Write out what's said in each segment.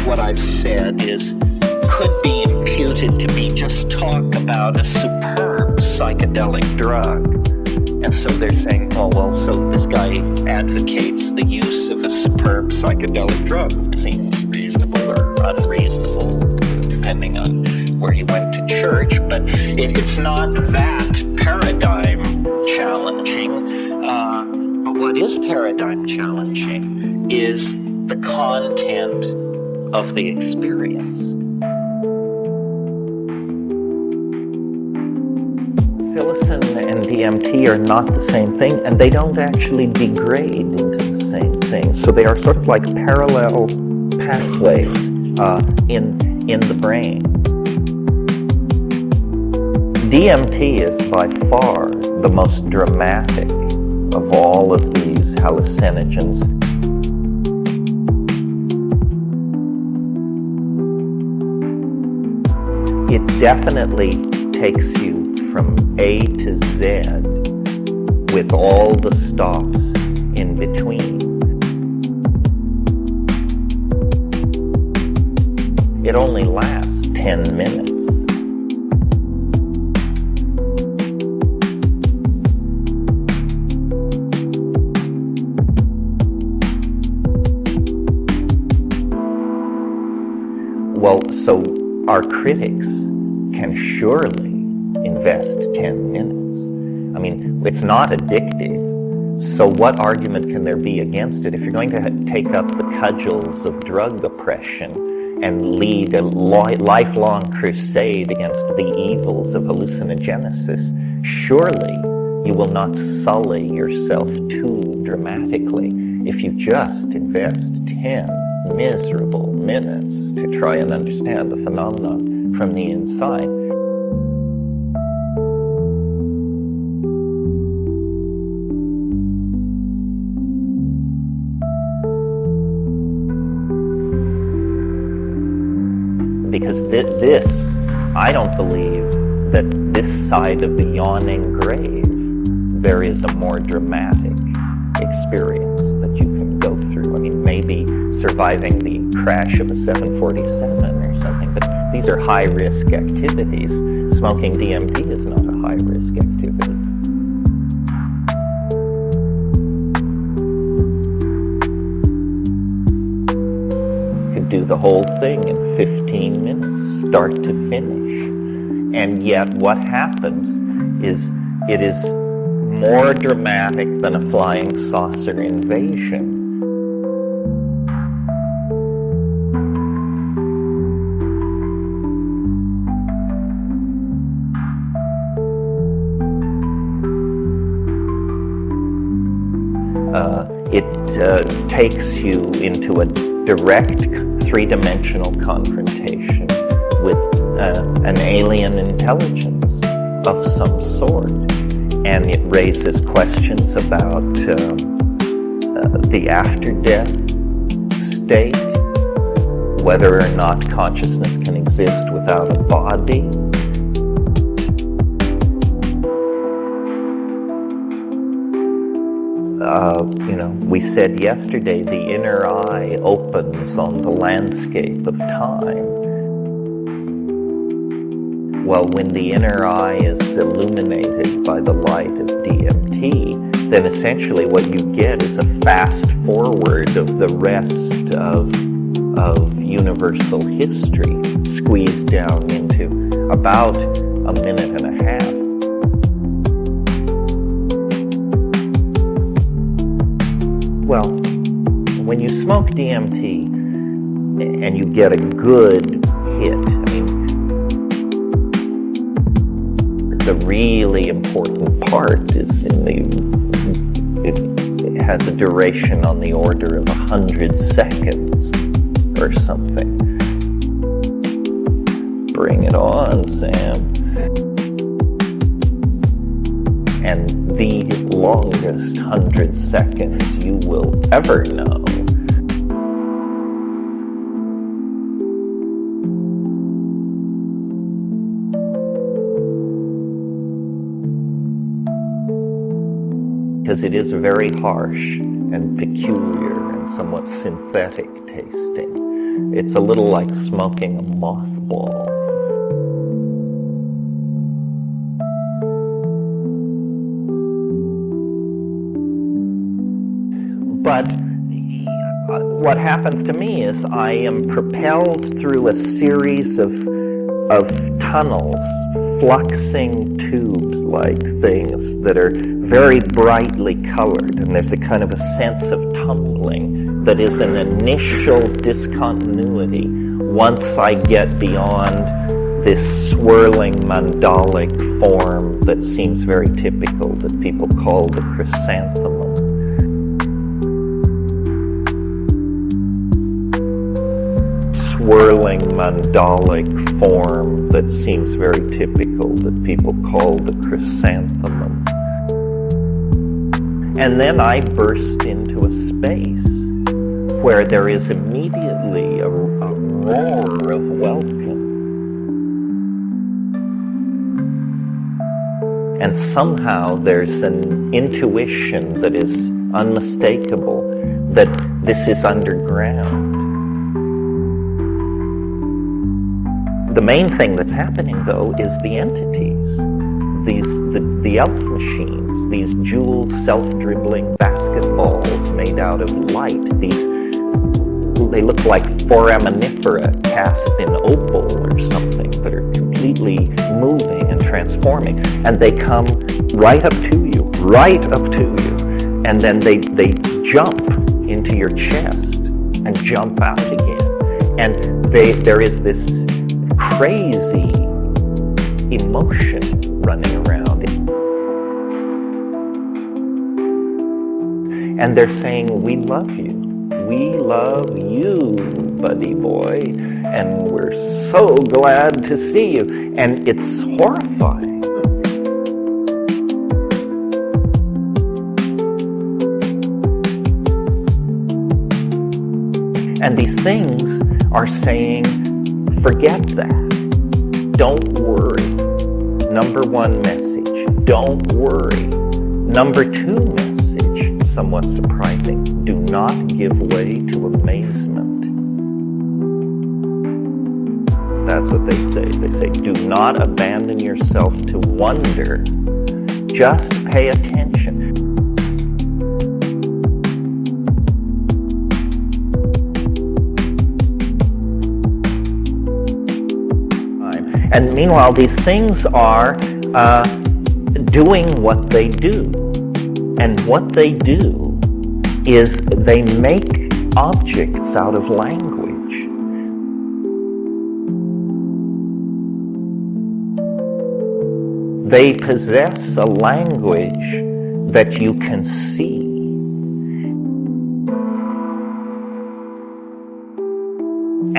what I've said could be imputed to be just talk about a superb psychedelic drug. And so they're saying, oh, well, so this guy advocates the use of a superb psychedelic drug. Seems reasonable or unreasonable, depending on where he went to church. But it's not that paradigm challenging. But what is paradigm challenging is the content of the experience. Psilocin and DMT are not the same thing, and they don't actually degrade into the same thing. So they are sort of like parallel pathways in the brain. DMT is by far the most dramatic of all of these hallucinogens. It definitely takes you from A to Z with all the stops in between. It only lasts 10 minutes. Well, so our critics can surely invest 10 minutes. I mean, it's not addictive, so what argument can there be against it? If you're going to take up the cudgels of drug oppression and lead a lifelong crusade against the evils of hallucinogenesis, surely you will not sully yourself too dramatically if you just invest 10 miserable minutes to try and understand the phenomenon from the inside. Because this, I don't believe that this side of the yawning grave, there is a more dramatic experience that you can go through. I mean, maybe surviving the crash of a 747 or something, but these are high-risk activities. Smoking DMT is not a high-risk activity. You could do the whole thing in 15 minutes, start to finish. And yet what happens is it is more dramatic than a flying saucer invasion. It takes you into a direct three-dimensional confrontation with an alien intelligence of some sort. And it raises questions about the after-death state, whether or not consciousness can exist without a body. We said yesterday the inner eye opens on the landscape of time. Well, when the inner eye is illuminated by the light of DMT, then essentially what you get is a fast forward of the rest of universal history, squeezed down into about a minute and a half. Well, when you smoke DMT and you get a good hit, I mean, the really important part is it has a duration on the order of 100 seconds or something. Bring it on, Sam. And the longest 100 seconds you will ever know. Because it is very harsh and peculiar and somewhat synthetic tasting. It's a little like smoking a mothball. But what happens to me is I am propelled through a series of tunnels, fluxing tubes-like things that are very brightly colored, and there's a kind of a sense of tumbling that is an initial discontinuity once I get beyond this swirling mandalic form that seems very typical, that people call the chrysanthemum. Swirling mandalic form that seems very typical, that people call the chrysanthemum. And then I burst into a space where there is immediately a roar of welcome. And somehow there's an intuition that is unmistakable that this is underground. The main thing that's happening, though, is the entities, the elf machines, these jeweled, self-dribbling basketballs made out of light. They look like foraminifera cast in opal or something that are completely moving and transforming. And they come right up to you, and then they jump into your chest and jump out again. And there is this crazy emotion running around it. And they're saying, we love you. We love you, buddy boy. And we're so glad to see you. And it's horrifying. And these things are saying, forget that. Don't worry. Number one message, don't worry. Number two message, somewhat surprising, do not give way to amazement. That's what they say. They say, do not abandon yourself to wonder. Just pay attention. And meanwhile, these things are doing what they do. And what they do is they make objects out of language. They possess a language that you can see.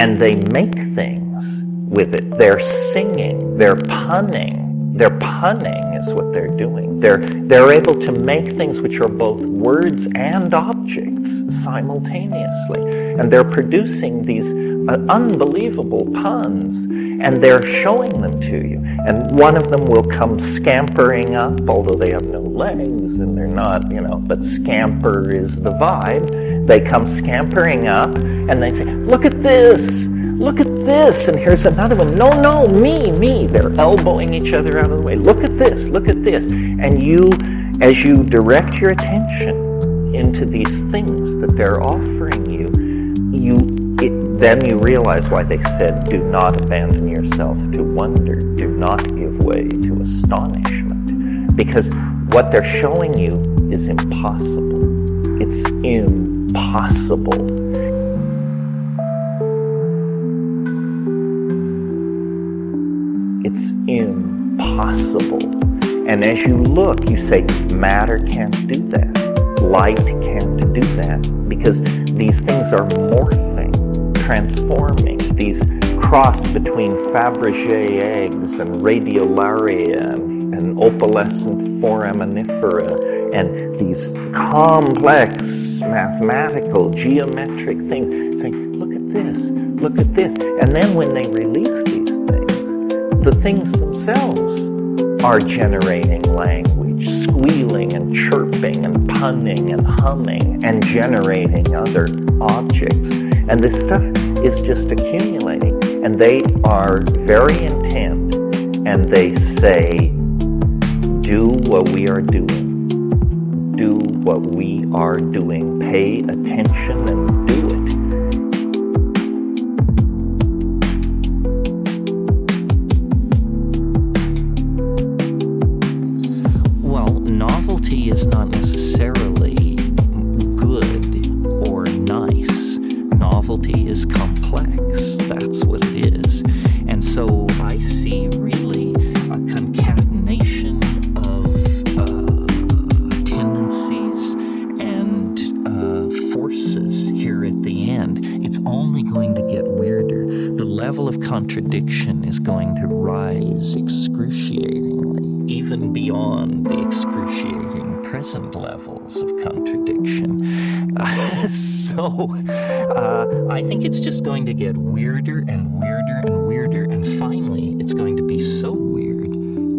And they make things with it. They're singing, they're punning. They're punning is what they're doing. They're able to make things which are both words and objects simultaneously. And they're producing these unbelievable puns, and they're showing them to you. And one of them will come scampering up, although they have no legs, and they're not, but scamper is the vibe. They come scampering up, and they say, look at this! Look at this, and here's another one. No, me. They're elbowing each other out of the way. Look at this. And you, as you direct your attention into these things that they're offering you, then you realize why they said, do not abandon yourself to wonder. Do not give way to astonishment. Because what they're showing you is impossible. It's impossible. Impossible. And as you look, you say, matter can't do that. Light can't do that. Because these things are morphing, transforming. These cross between Fabergé eggs and radiolaria and opalescent foraminifera and these complex mathematical geometric things, saying, look at this. And then when they release these things, the things themselves are generating language, squealing and chirping and punning and humming and generating other objects. And this stuff is just accumulating. And they are very intent, and they say, do what we are doing. Do what we are doing. Pay attention and do it. Well, novelty is not necessarily good or nice. Novelty is complex. That's what it is. And so I see really a concatenation of tendencies and forces here at the end. It's only going to get weirder. The level of contradiction is going to rise excruciatingly, even beyond the excruciating present levels of contradiction. I think it's just going to get weirder and weirder and weirder, and finally it's going to be so weird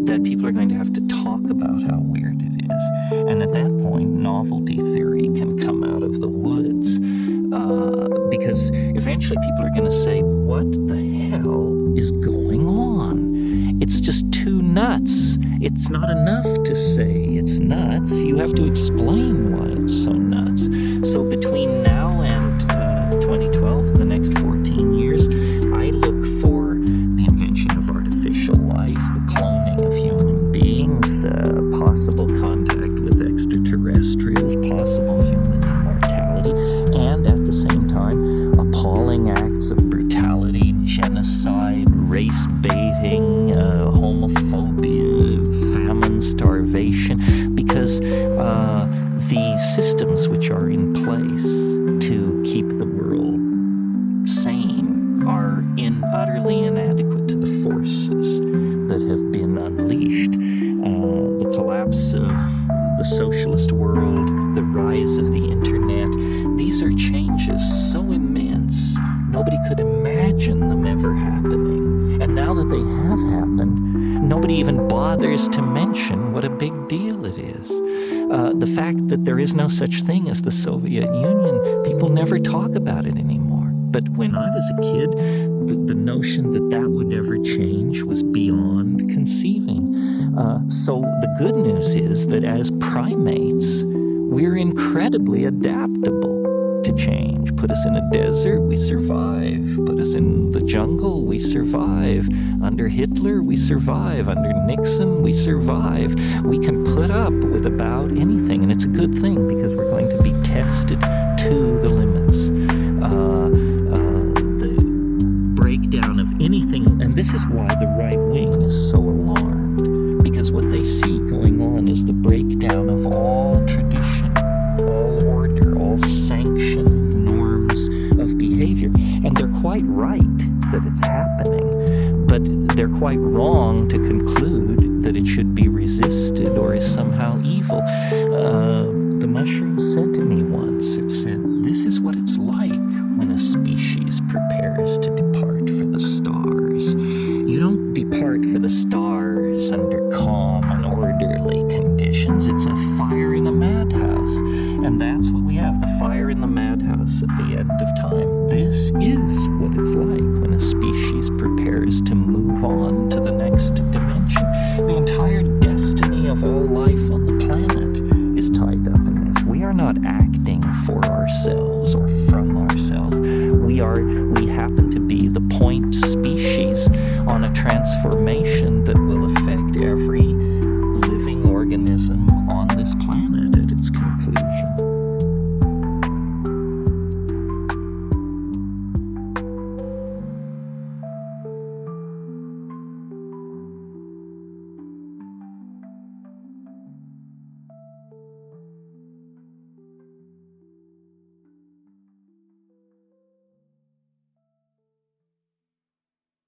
that people are going to have to talk about how weird it is. And at that point, novelty theory can come out of the woods, because eventually people are going to say, what the hell is going on? It's just too nuts. It's not enough to say it's nuts. You have to explain why it's so nuts. So between now and 2012, the next 14 years, I look for the invention of artificial life, the cloning of human beings, possible contact with extraterrestrials, possible human immortality, and at the same time, appalling acts of brutality, genocide, race baiting, homophobia, famine, starvation, because the systems which are in place to keep the world sane are utterly inadequate to the forces that have been unleashed. The collapse of the socialist world, the rise of the internet, these are changes so immense, nobody could imagine them ever happening. And now that they have happened, nobody even bothers to mention what a big deal it is. The fact that there is no such thing as the Soviet Union, people never talk about it anymore. But when I was a kid, the notion that that would ever change was beyond conceiving. So the good news is that as primates, we're incredibly adaptable to change. Put us in a desert, we survive. Put us in the jungle, we survive. Under Hitler, we survive. Under Nixon, we survive. We can put up with about anything, and it's a good thing because we're going to be tested to the limits. The breakdown of anything, and this is why the right wing is so alarmed, because what they see going on is the breakdown of all tradition, all order, all sanction, norms of behavior. And they're quite right that it's happening, but they're quite wrong to conclude that it should be resisted or is somehow evil. The mushroom said to me once, it said, this is what it's like when a species prepares to depart for the stars. You don't depart for the stars under calm and orderly conditions. It's a fire in a madhouse. And that's what we have, the fire in the madhouse at the end of time. This is what it's like when a species prepares to move on to the next dimension. The entire destiny of all life on the planet is tied up in this. We are not acting for ourselves or from ourselves. We are